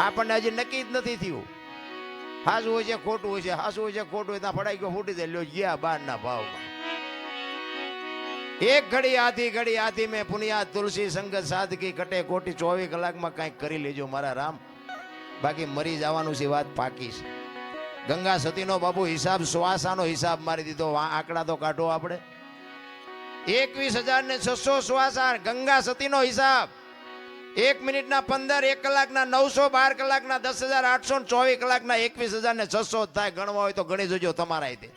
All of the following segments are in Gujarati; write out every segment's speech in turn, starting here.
આપણને હજી નક્કી જ નથી થયું. હાસું હોય છે ખોટું હોય છે, હાસું હોય છે ખોટું હોય ત્યાં ફડાઈ ગયો ફૂટી જાય લ્યો ગયા બારના ભાવમાં. એક ઘડી આધી મેં પુનિયા તુલસી સંગત સાદગી કટે કોટી 24 કલાકમાં કંઈક કરી લેજો મારા રામ, બાકી મરી જવાનું છે વાત પાકી છે. ગંગા સતીનો બાપુ હિસાબ શ્વાસાનો હિસાબ મારી દીધો. આંકડા તો કાઢો આપણે. 21,600 શ્વાસા ગંગા સતીનો હિસાબ. 1 મિનિટના 15, 1 કલાકના 900, 12 કલાકના 10,800, 24 કલાકના 21,600 થાય. ગણવા હોય તો ગણી જોજો તમારા રીતે.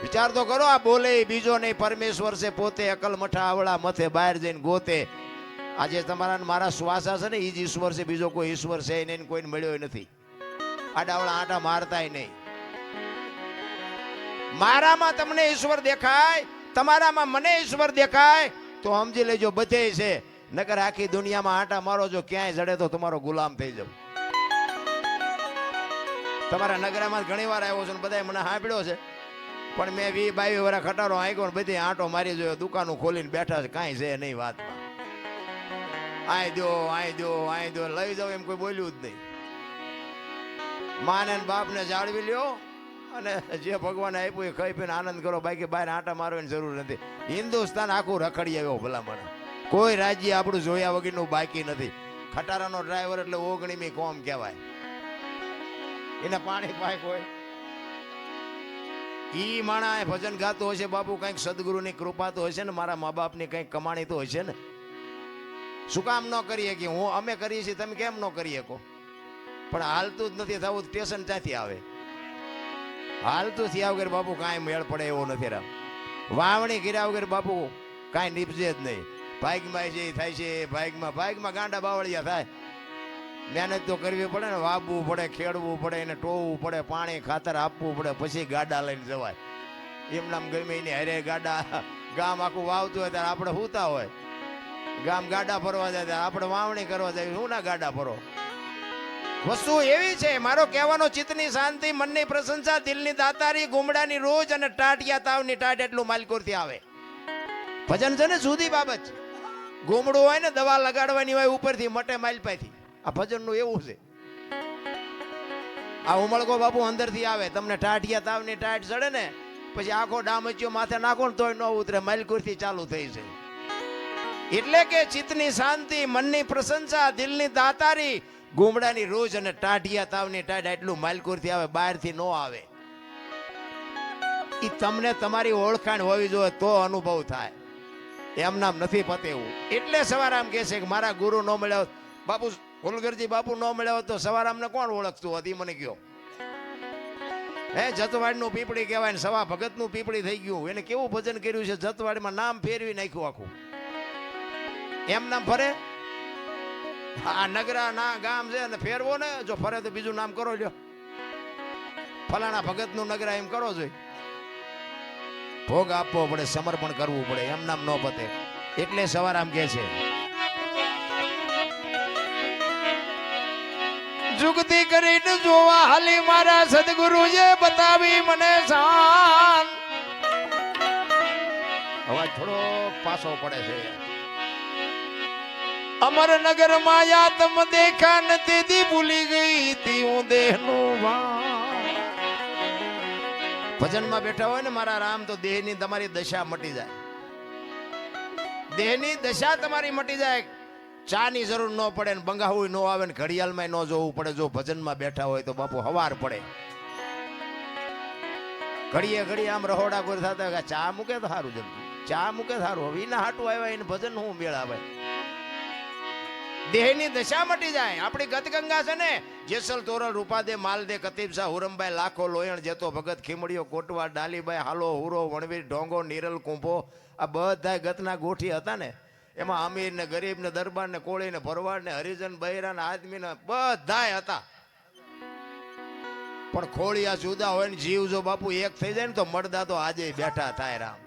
વિચાર તો કરો. આ બોલે બીજો નહીં, પરમેશ્વર છે પોતે. અકલ મઠા આવડા મથે બહાર જઈને ગોતે. આજે તમારા મારા શ્વાસા છે ને એ જ ઈશ્વર છે, બીજો કોઈ ઈશ્વર છે નહીં, કોઈને મળ્યો નથી. આડાવડા આટા મારતાય નહીં. મારામાં તમને ઈશ્વર દેખાય, તમારામાં મને ઈશ્વર દેખાય તો સમજી લેજો બધે છે. નકર આખી દુનિયામાં આટા મારો, જો ક્યાંય જડે તો તમારો ગુલામ થઈ જાવ. તમારા નગરામાં ઘણી વાર આવ્યો છું, બધા મને સાંભળ્યો છે, પણ મેં 20-22 વર્ષ ખટારો આંક્યો ને બધી આંટો મારી જોયો. દુકાનો ખોલીને બેઠા છે, કાંઈ છે નહીં વાતમાં. આય દો લઈ જાવ એમ કોઈ બોલ્યું જ નહીં. માને બાપને જાળવી લ્યો અને જે ભગવાને આપ્યું એ ખાઈ પીને આનંદ કરો, બાકી બહાર આંટા મારવાની જરૂર નથી. હિન્દુસ્તાન આખું રખડી આવ્યો ભલામણ. કોઈ રાજ્ય આપણું જોયા વગરનું બાકી નથી. ખટારાનો ડ્રાઈવર એટલે ઓગણીમી કોમ કહેવાય. એને પાણી પાક હોય. ઈ માણા ભજન ગાતો હશે બાપુ, કંઈક સદગુરુની કૃપા તો હશે ને, મારા મા બાપની કંઈક કમાણી તો હશે ને. શું કામ ન કરીએ કે અમે કરીએ છીએ, તમે કેમ ન કરી શકો? પણ હાલતું જ નથી થવું. સ્ટેશન ત્યાંથી આવે. હાલતું થયા વગર બાપુ કાંઈ મેળ પડે એવો નથી. રામ વાવણી કર્યા વગર બાપુ કાંઈ નીપજે જ નહીં. ભાગમાં જે થાય છે ભાગમાં ગાંડા બાવળિયા થાય. મહેનત તો કરવી પડે ને, વાવવું પડે, ખેડવું પડે, એને ટોવવું પડે, પાણી ખાતર આપવું પડે, પછી ગાડા લઈને જવાય. એમ નામ ગમે એને હરે ગાડા. ગામ આખું વાવતું હોય ત્યારે આપણે સૂતા હોય, ગામ ગાડા ફરવા જાય ત્યારે આપણે વાવણી કરવા જાય. શું ના ગાડા ફરો? વસ્તુ એવી છે. મારો કહેવાનો ચિત્તની શાંતિ, મનની પ્રશંસા, દિલની દાતારી, ગુમડાની રોજ અને ટાટિયા તાવની ટાટ એટલું માલકોરથી આવે. ભજન છે ને જુદી બાબત છે. ગુમડું હોય ને દવા લગાડવાની હોય ઉપરથી મટે માલપાથી. આ ભજનનું એવું છે. આ ઉમળકો બાપુ અંદરથી આવે. તમને ટાટિયા તાવની ટાટ ચડે ને પછી આખો ડામચ્યો માથે નાખો ને તોય ન ઉતરે. માલકોરથી ચાલુ થઈ છે. એટલે કે ચિત્તની શાંતિ, મનની પ્રશંસા, દિલની દાતારી, ગુમડાની રોજ અને ટાઢિયા તાવની ટાઢ એટલું માલકોરથી આવે, બહારથી ન આવે. ઈ તમને તમારી ઓળખાણ હોવી જોઈએ તો અનુભવ થાય. એમ નામ નથી પતેવું. એટલે સવારામ કહે છે કે મારા ગુરુ ન મળ્યા બાપુ, ફુલગરજી બાપુ ન મળ્યા હોત તો સવારામને કોણ ઓળખતું હતી? મને કયો. જતવાડનું પીપળી કહેવાય ને સવા ભગતનું પીપળી થઈ ગયું. એને કેવું ભજન કર્યું છે. જતવાડમાં નામ ફેરવી નાખ્યું આખું. એમ નામ ફરે? આ નગરા ના ગામ છે અને ફેરવો ને, જો ફરે તો બીજું નામ કરો લ્યો. ફલાણા ભગત નું નગરા એમ કરો જોઈએ. ભોગ આપવો પડે, સમર્પણ કરવું પડે. એમ નામ ન પતે. એટલે સવારામ કે છે જુગતી કરીને જોવા હાલી મારા સદગુરુએ બતાવી મને શાન. અવાજ થોડો પાછો પડે છે. અમરનગર માયા તમ દેખા ન તેથી ભૂલી ગઈ તી હું દેહનું વાન. ભજનમાં બેઠા હોય ને મારા રામ તો દેહની તમારી દશા મટી જાય. દેહની દશા તમારી મટી જાય. ચાની જરૂર ન પડે ને બંગાવું ન આવે ને ઘડિયાળમાં ન જોવું પડે. જો ભજનમાં બેઠા હોય તો બાપુ હવાર પડે. ઘડીએ આમ રહોડા કોઈ થતા ચા મૂકે તો સારું. જલ્દી ચા મૂકે સારું. હવે એના હાટું આવ્યા એને ભજન હું મેળાવે. દેહની દશા મટી જાય. આપણી ગતગંગા છે ને, જેસલ તોરલ રૂપાદે માલદે કતીબ શાહ હુરમભાઈ લાખો લોયણ જેતો ભગત ખીમડીઓ કોટવા ડાલીભાઈ હાલો હુરો વણવીર ઢોંગો નીરલ કુંભો આ બધા ગતના ગોઠી હતા ને. એમાં અમીર ને ગરીબ ને દરબાર ને કોળી ને ભરવાડ ને હરિજન બૈરા ને આદમી ને બધા હતા. પણ ખોળિયા જુદા હોય ને જીવ જો બાપુ એક થઈ જાય ને તો મળદા તો આજે બેઠા થાય. રામ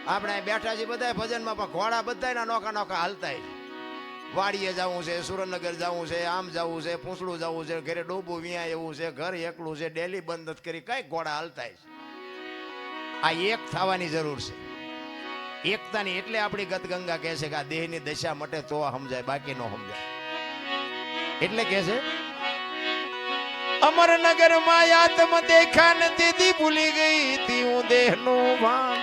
આપણે બેઠા છીએ બધા ભજનમાં, પણ ઘોડા બધા નોખા નોખા હાલતા. વાડીએ જવું છે, સુરેન્દ્રનગર જવું છે, આમ જવું છે, પૂંછડું જવું છે, ઘરે ડોબું વિયા એવું છે, ઘર એકલું છે, ડેલી બંધ કરી કઈ ઘોડા હાલતા. આ એક થવાની જરૂર છે. એકતાની. એટલે આપણી ગતગંગા કહે છે કે આ દેહની દશા મટે તો સમજાય, બાકી ન સમજાય. એટલે કે છે અમરનગર માં આત્મ દેખા ને દીદી ભૂલી ગઈ તી હું દેહ નું ભાન.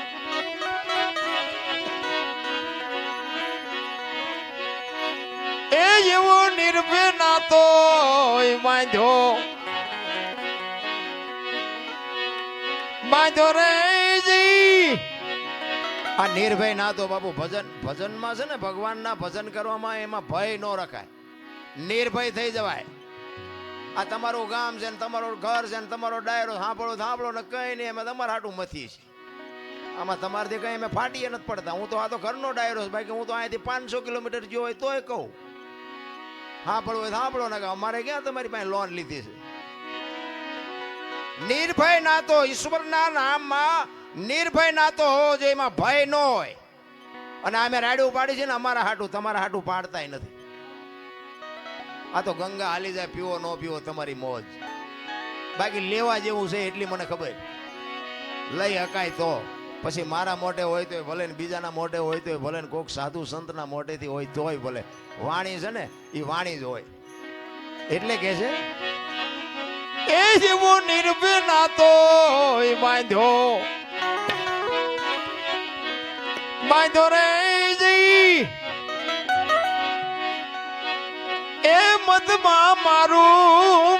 એ એવો નિર્ભય નાતો બાંધ્યો રે જી. આ નિર્ભય નાતો બાપુ ભજનમાં છે ને, ભગવાનના ભજન કરવામાં એમાં ભય ન રખાય, નિર્ભય થઈ જવાય. આ તમારું ગામ છે ને તમારું ઘર છે ને તમારો ડાયરો સાંભળો ને કઈ નહીં, અમે તમારા હાટું મથી છે. આમાં તમારાથી કઈ અમે ફાટીએ નથી પડતા. હું તો આ તો ઘરનો ડાયરો છે, બાકી હું તો અહીંથી 500 કિલોમીટર જો હોય તોય કહું સાંભળો ને કે અમારે ક્યાં તમારી પાસે લોન લીધી છે. નિર્ભય નાતો ઈશ્વરના નામમાં નિર્ભય નાતો હોવો જોઈએ, એમાં ભય ન હોય. અને અમે રાડ્યું પાડી છે ને અમારા હાટું, તમારા હાટું પાડતાય નથી. આ તો ગંગા હાલી જાય, પીવો ન પીવો તમારી મોજ. બાકી લેવા જેવું છે એટલી મને ખબર, લઈ હકાય તો. પછી મારા મોઢે હોય તો ભલે ને બીજાના મોઢે હોય તો ભલે ને કોઈક સાધુ સંતના મોઢેથી હોય તોય ભલે, વાણી છે ને એ વાણી જ હોય. એટલે કે છે એ જેવો નિર્ભય નાતો બાંધ્યો રે જી. એ મધમાં મારું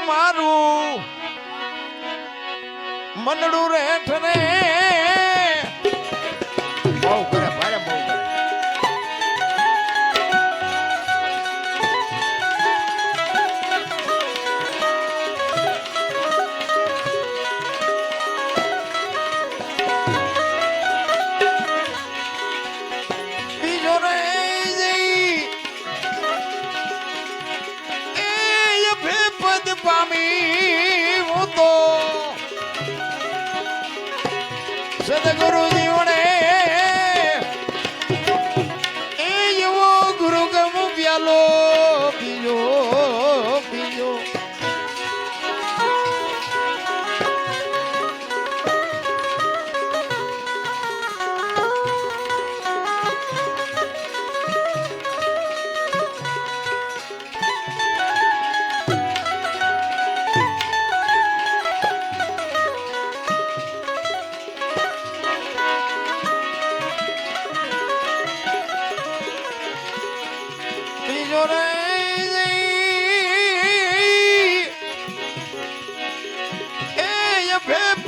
મનડું રેઠ રે. બહુ કરે ભારે, બહુ કરે. બીજો રે એ પદ પામી હું તો સદગુરુજી વડે એ એવો ગુરુ ગમ પ્યાલો પીજો.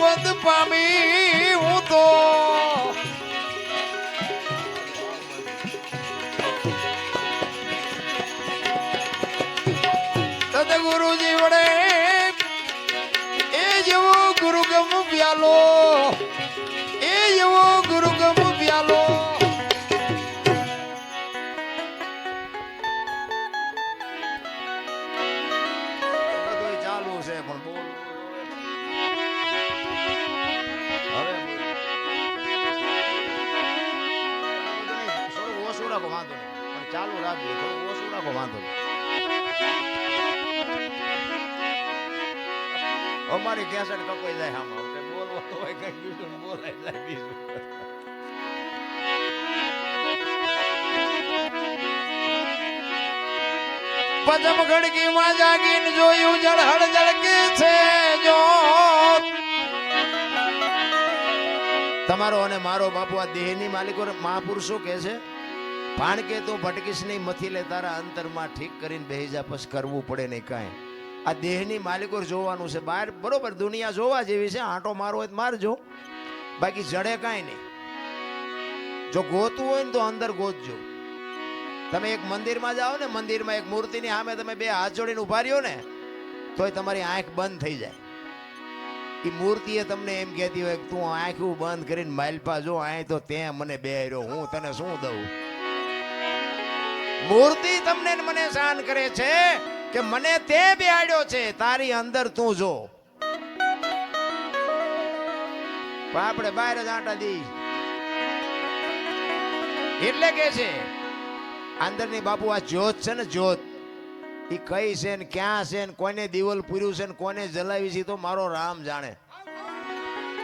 પદ પામી હું તો સદગુરુજી વડે એ જેવો ગુરુગમ પ્યાલો, એ જેવો ગુરુગમ પ્યાલો. બધું ચાલુ છે પણ બોલ રાખો, વાંધો નહીં, પણ ચાલુ રાખજો, થોડું ઓછું રાખો, વાંધો નહીં. અમારી કેસેટ કપાઈ જાય આમાં, બોલવાનું હોય કઈ બીજું બોલાઈ જાય બીજું. પદમ ખડકીમાં જાગીને જોયું જળહળ જળકે છે જો. તમારો અને મારો બાપુ આ દેહની માલિકો મહાપુરુષો કે છે ભાણ કે તું ભટકીશ નહીં, મથી લે તારા અંતરમાં ઠીક કરીને બેહી જા, પછી કરવું પડે નહીં કાંઈ. આ દેહની માલિકો જોવાનું છે બહાર, બરોબર દુનિયા જોવા જેવી છે, આંટો મારવો હોય તો મારજો, બાકી જડે કાંઈ નહીં. જો ગોતવું હોય ને તો અંદર ગોતજો. તમે એક મંદિરમાં જાઓ ને, મંદિરમાં એક મૂર્તિની સામે તમે બે હાથ જોડીને ઉભા રહ્યો ને તોય તમારી આંખ બંધ થઈ જાય. એ મૂર્તિએ તમને એમ કહેતી હોય કે તું આંખું બંધ કરીને માલપા જો, આય તો તે મને બેર્યો, હું તને શું દઉં. મૂર્તિ તમને મને શાન કરે છે કે મને તે બેહાડ્યો છે, તારી અંદર તું જો. પણ આપણે બહાર જ આંટા દી. એટલે કે છે અંદરની બાપુ આ જ્યોત છે ને, જ્યોત એ કઈ છે ને ક્યાં છે ને કોને દીવલ પૂર્યું છે ને કોને જલાવી છે તો મારો રામ જાણે.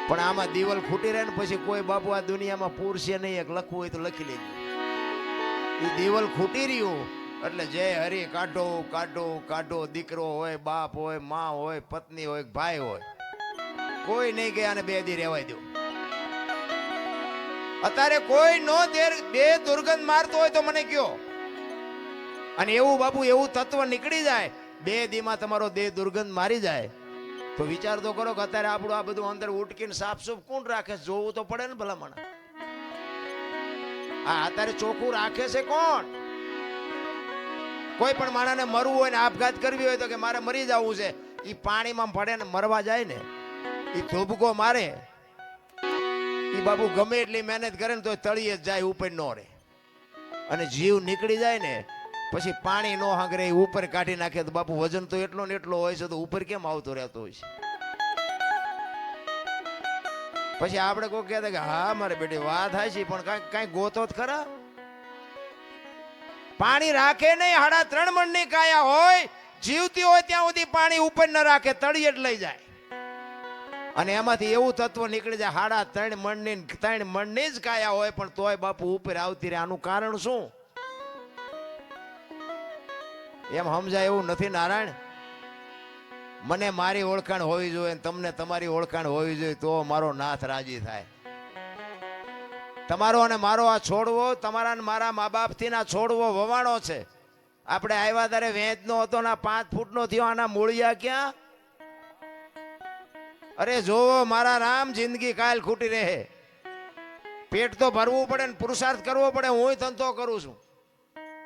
પણ આમાં દીવલ ખૂટી રહે ને પછી કોઈ બાપુ આ દુનિયામાં પૂરશે નહીં. એક લખવું હોય તો લખી લેજો. એ દીવલ ખૂટી રહ્યું એટલે જય હરી કાઢો કાઢો કાઢો, દીકરો હોય, બાપ હોય, માં હોય, પત્ની હોય, ભાઈ હોય, કોઈ નહીં ગયા અને 2 દી રહેવાય દો. અત્યારે કોઈ નો બે દુર્ગંધ મારતો હોય તો મને કયો. અને એવું બાપુ એવું તત્વ નીકળી જાય 2 દીમાં તમારો દેહ દુર્ગંધ મારી જાય તો વિચાર તો કરો કે અત્યારે આપણું આ બધું અંદર ઉટકીને સાફસૂફ કોણ રાખે? જોવું તો પડે ને ભલામણ. આ અત્યારે ચોખ્ખું રાખે છે કોણ? કોઈ પણ માણસને મરવું હોય ને આપઘાત કરવી હોય તો કે મારે મરી જવું છે, એ પાણીમાં પડે ને મરવા જાય ને, એ ધોબકો મારે, એ બાપુ ગમે એટલી મહેનત કરે ને તો તળિયે જ જાય, ઉપર ન રહે. અને જીવ નીકળી જાય ને પછી પાણી નો હાંગરે ઉપર કાઢી નાખે તો બાપુ વજન તો એટલો ને એટલો હોય છે, તો ઉપર કેમ આવતો રહેતો હોય છે? પછી આપણે કોઈ કહેતા કે હા મારે બેટી વાત થાય છે, પણ કઈ ગોતો જ ખરા. પાણી રાખે નહીં, 3.5 મણની કાયા હોય, જીવતી હોય ત્યાં સુધી પાણી ઉપર ન રાખે, તળિયે જ લઈ જાય. અને એમાંથી એવું તત્વ નીકળી જાય 3.5 મણની જ કાયા હોય પણ તોય બાપુ ઉપર આવતી રહે. આનું કારણ શું? એમ સમજાય એવું નથી નારાયણ. મને મારી ઓળખાણ હોવી જોઈએ, તમને તમારી ઓળખાણ હોવી જોઈએ, તો મારો નાથ રાજી થાય. તમારો અને મારો આ છોડવો, તમારા અને મારા મા બાપ થી ના છોડવો વવાણો છે. આપણે આવ્યા ત્યારે વેચનો હતો ને 5 ફૂટનો થયો, આના મૂળિયા ક્યાં? અરે જોવો મારા રામ, જિંદગી કાલ ખૂટી રહે. પેટ તો ભરવું પડે ને પુરુષાર્થ કરવો પડે. હું ધંધો કરું છું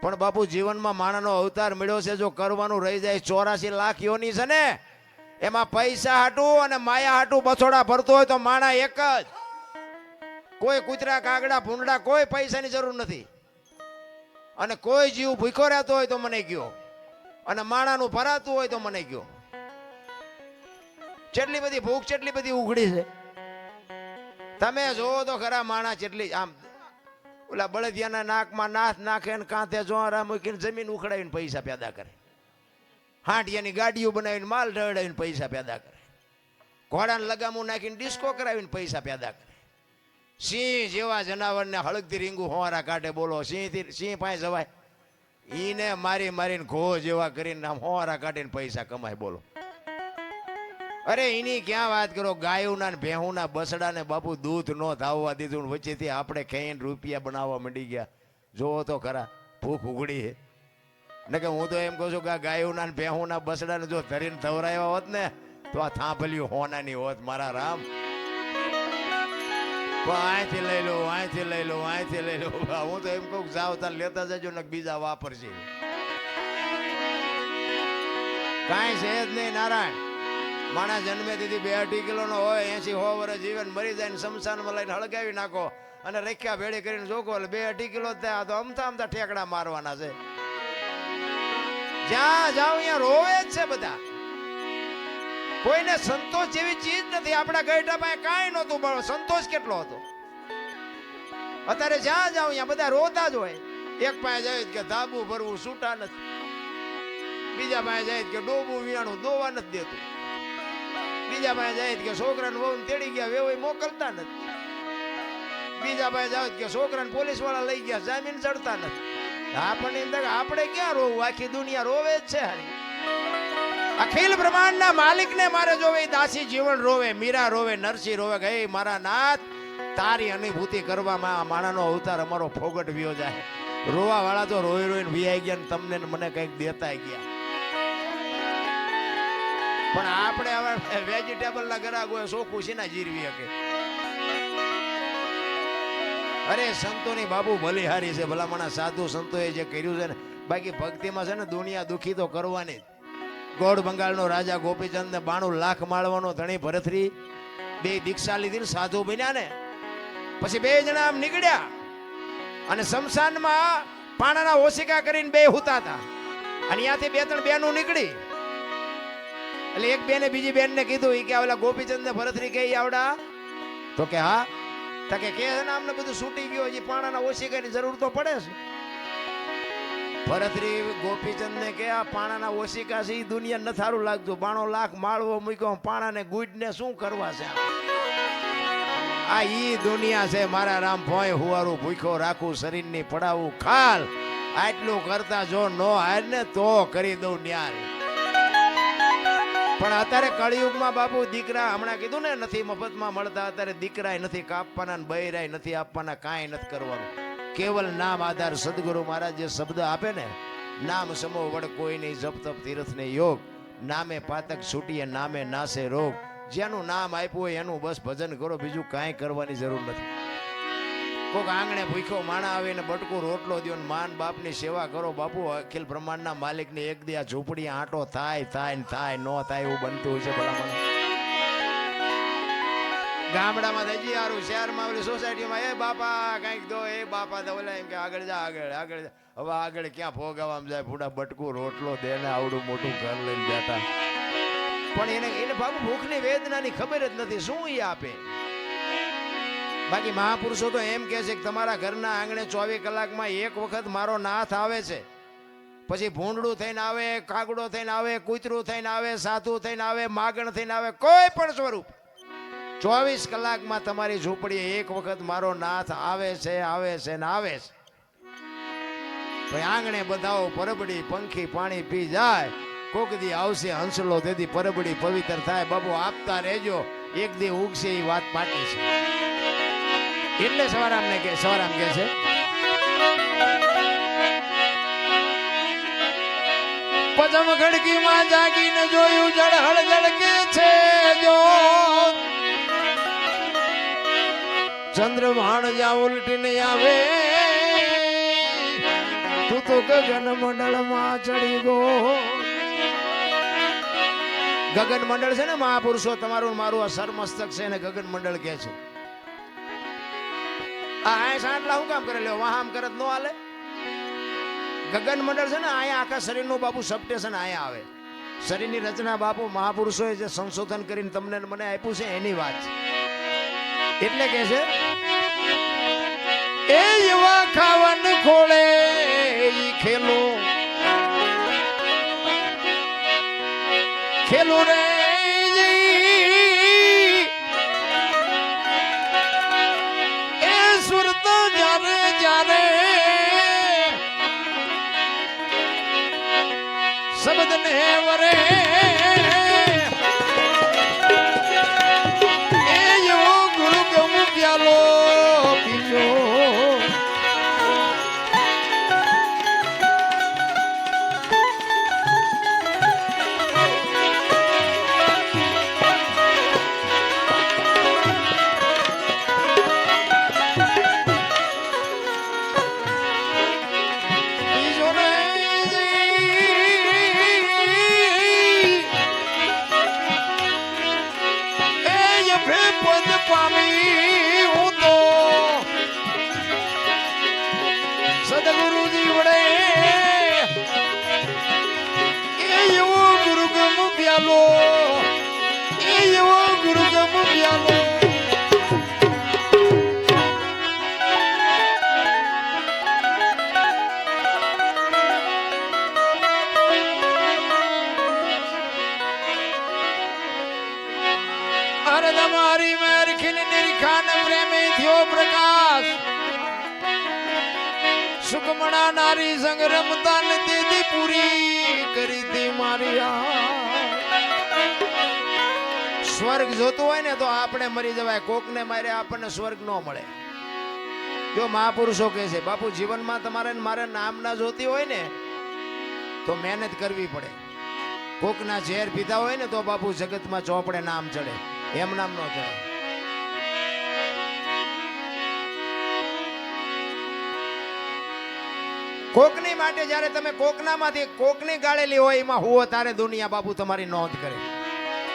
પણ બાપુ જીવનમાં માણાનો અવતાર મળ્યો છે. જો કરવાનું રહી જાય 84 લાખ યોની છે ને, એમાં પૈસા હાટું અને માયા હાટું બછોડા ભરતો હોય તો માણા એક જ. કોઈ કૂતરા કાગડા ભૂંડા કોઈ પૈસાની જરૂર નથી. અને કોઈ જીવ ભૂખ્યો રહેતો હોય તો મને કયો, અને માણાનું ભરાતું હોય તો મને કયો. કેટલી બધી ભૂખ કેટલી બધી ઉઘડી છે. તમે જોવો તો ખરા માણા કેટલી આમ ઓલા બળદિયાના નાકમાં નાથ નાખે ને કાંથે જોરા મૂકીને જમીન ઉખડાવીને પૈસા પેદા કરે. હાંડિયાની ગાડીઓ બનાવીને માલ ઢળાવીને પૈસા પેદા કરે. ઘોડાને લગામું નાખીને ડિસ્કો કરાવીને પૈસા પેદા કરે. સિંહ જેવા જનાવરને હળગતી રીંગું હોવારા કાઢે. બોલો સિંહ પાસે જવાય? ઈને મારી મારીને ઘો જેવા કરીને આમ હોવારા કાઢીને પૈસા કમાય. બોલો અરે એની ક્યાં વાત કરો? ગાયોના ને ભેહુના બસડા ને બાપુ દૂધ નો ધાવવા દીધું, વચ્ચેથી આપણે ખાઈને રૂપિયા બનાવવા માંડી ગયા. જોવો તો ખરા, ભૂખ ઉઘડી છે ને. કે હું તો એમ કહું છું કે આ ગાયોના ને ભેહુના બસડા ને જો ધરીને ધવરાયા હોત ને તો આ થાંભલ્યું હોનાની હોત મારા રામ. અહીંથી લઈ લો, અહીંથી લઈ લો, અહીંથી લઈ લો. હું તો એમ કહું જાવ તાર લેતા જજો ને બીજા વાપરશે. કાંઈ છે જ નહીં નારાયણ. માણસ જન્મે તેથી 2-2.5 કિલોનો હોય, 80-100 વર્ષ જીવન મરી જાય ને શમશાનમાં લઈને હળગાવી નાખો અને રેખ્યા ભેળી કરીને જોકો એટલે 2-2.5 કિલો થાય તો અમથા ઠેકડા મારવાના છે. જ્યાં જાવ ત્યાં રોવે જ છે બધા. કોઈને સંતોષ જેવી ચીજ નથી. આપણા ગઈઢા પાસે કાંઈ નહોતું, પણ સંતોષ કેટલો હતો. અત્યારે જ્યાં જાવ ત્યાં બધા રોતા જ હોય. એક પાસે જાય કે ધાબુ ભરવું છૂટા નથી, બીજા પાસે જાય કે ડોબું વિયાણું દોવા નથી દેતું, બીજા પાસે જાય કે છોકરાને વહુ તેડી ગયા વેવાઈ મોકલતા નથી, બીજા પાસે જાય કે છોકરાને પોલીસ વાળા લઈ ગયા જામીન ચડતા નથી. આપણે ક્યાં રોવું? આખી દુનિયા રોવે જ છે. હારી અખિલ બ્રહ્માંડના માલિકને મારે જોવે, દાસી જીવન રોવે, મીરા રોવે, નરસિંહ રોવે. હે મારા નાથ, તારી અનુભૂતિ કરવામાં આ માણાનો અવતાર અમારો ફોગટ વ્યો જાય. રોવા વાળા તો રોઈ રોઈને વિયાઈ ગયા, તમને મને કઈક દેતા ગયા. પણ આપણે હવે વેજીટેબલ ના ગરાગ હોય, ચોખ્ખું છે ના જીરવી શકે. અરે સંતોની બાબુ બલિહારી છે. ભલામણા સાધુ સંતોએ જે કર્યું છે ને, બાકી ભક્તિમાં છે ને દુનિયા દુખી તો કરવાની. ગોળ બંગાળનો રાજા ગોપીચંદ ને 92 લાખ માળવાનો ધણી ભરતરી 2 દીક્ષા લીધી ને સાધુ બન્યા ને પછી 2 જણા આમ નીકળ્યા અને શમશાનમાં પાણાના ઓશિકા કરીને 2 હુતા હતા. અને ત્યાંથી 2-3 બેનો નીકળી એટલે એક બેને બીજી બેન ને કીધું કે ઓલા ગોપીચંદ ને ભરતરી કે આવડા? તો કે હા. તો કે અમને બધું છૂટી ગયું, હજી પાણાના ઓશિકાની જરૂર તો પડે છે. ભરતરી ગોપીચંદ ને કે આ પાણાના ઓશિકા છે, દુનિયા ન સારું લાગતું. 92 લાખ માળવો મૂક્યો, પાણાને ગુડ ને શું કરવા છે? આ ઈ દુનિયા છે મારા રામ. ભોય હુવારું ભૂખ્યો રાખું, શરીરની પડાવું ખાલ, આટલું કરતા જો નો હાર ને તો કરી દઉં ન્યાર. પણ અત્યારે કળિયુગમાં બાપુ દીકરા હમણાં કીધું ને નથી મફતમાં મળતા. અત્યારે દીકરાય નથી કાપવાના ને બૈરાય નથી આપવાના, કાંઈ નથી કરવાનું. કેવલ નામ આધાર. સદગુરુ મહારાજ જે શબ્દ આપે ને, નામ સમો વડ કોઈ નહીં, જપ તપ તીર્થ ને યોગ, નામે પાતક છૂટીએ નામે નાશે રોગ. જેનું નામ આપ્યું હોય એનું બસ ભજન કરો, બીજું કાંઈ કરવાની જરૂર નથી. કોક આંગણે ભૂખ્યો માણા આવીને બટકું રોટલો દો ને માન બાપની સેવા કરો. બાપુ અખિલ બ્રહ્માંડના માલિકની એક દી આ ઝૂંપડી આંટો થાય થાય ને થાય નો થાય એવું બનતું હોય છે ભલામણ. ગામડામાં હજી સારું, શહેરમાં ઓલી સોસાયટીમાં એ બાપા કંઈક દો, એ બાપા તો ઓલા એમ કે આગળ જા આગળ આગળ જા. હવે આગળ ક્યાં ભોગાવામાં જાય, પૂડા બટકું રોટલો દે ને આવડું મોટું ઘર લઈને બેઠા. પણ એને બાપુ ભૂખની વેદનાની ખબર જ નથી શું એ આપે. બાકી મહાપુરુષો તો એમ કહે છે કે તમારા ઘરના આંગણે 24 કલાકમાં એક વખત મારો નાથ આવે છે. પછી ભૂંડડું થઈને આવે, કાગડો થઈને આવે, કૂતરું થઈને આવે, સાધુ થઈને આવે, માગણ થઈને આવે, કોઈ પણ સ્વરૂપ 24 કલાકમાં તમારી ઝૂંપડીએ એક વખત મારો નાથ આવે છે, આવે છે ને આવે છે. ભાઈ આંગણે બધાઓ પરબડી પંખી પાણી પી જાય. કોક દી આવશે હંસલો, તેથી પરબડી પવિત્ર થાય. બાબુ આપતા રહેજો, એક દી ઉગશે એ વાત પાકી છે. એટલે સવારામ કે છે પદમ ખડકીમાં જાગીને જોયું જળહળ જળકે છે જો ચંદ્રભાણ જા ઉલટીને આવે તું તો ગગન મંડળમાં ચડી ગો. ગગન મંડળ છે ને મહાપુરુષો, તમારું મારું આ સરમસ્તક છે ને ગગન મંડળ કે છે. આ સાંટલા હું કામ કરે લ્યો, વાહ આમ કરત નો હાલે. ગગન મંડળ છે ને અહીંયા આખા શરીરનું બાપુ સબસ્ટેશન અહીંયા આવે. શરીરની રચના બાપુ મહાપુરુષોએ જે સંશોધન કરીને તમને મને આપ્યું છે એની વાત છે. એટલે કે છે એ એવા ખાવન ખોળે ખેલો ખેલો રે એ સુરત જારે જારે શબ્દ ને વરે એ એવો ગુરુ ગમ પ્યાલો પીજો. સદગુરુજી વડે એ એવો ગુરુગમ પ્યાલો, એ એવો ગુરુગમ પ્યાલો. અરે તમારી મેર ખીલ નિરખાન પ્રેમે થયો પ્રકાશ. સુકમણા નારી સંગ રમતા દીદી પૂરી કરી દી મારી. સ્વર્ગ જોતું હોય ને તો આપણે મરી જવાય, કોકને મારે આપણને સ્વર્ગ ન મળે. જો મહાપુરુષો કહે છે બાપુ જીવનમાં તમારે મારે નામ ના જોતી હોય ને તો મહેનત કરવી પડે. કોકના ઝેર પીધા હોય ને તો બાપુ જગતમાં ચોપડે નામ ચડે, એમ નામ ન ચડે. કોકની માટે જયારે તમે કોકનામાંથી કોકની ગાળેલી હોય એમાં હુઓ તારે દુનિયા બાપુ તમારી નોંધ કરે.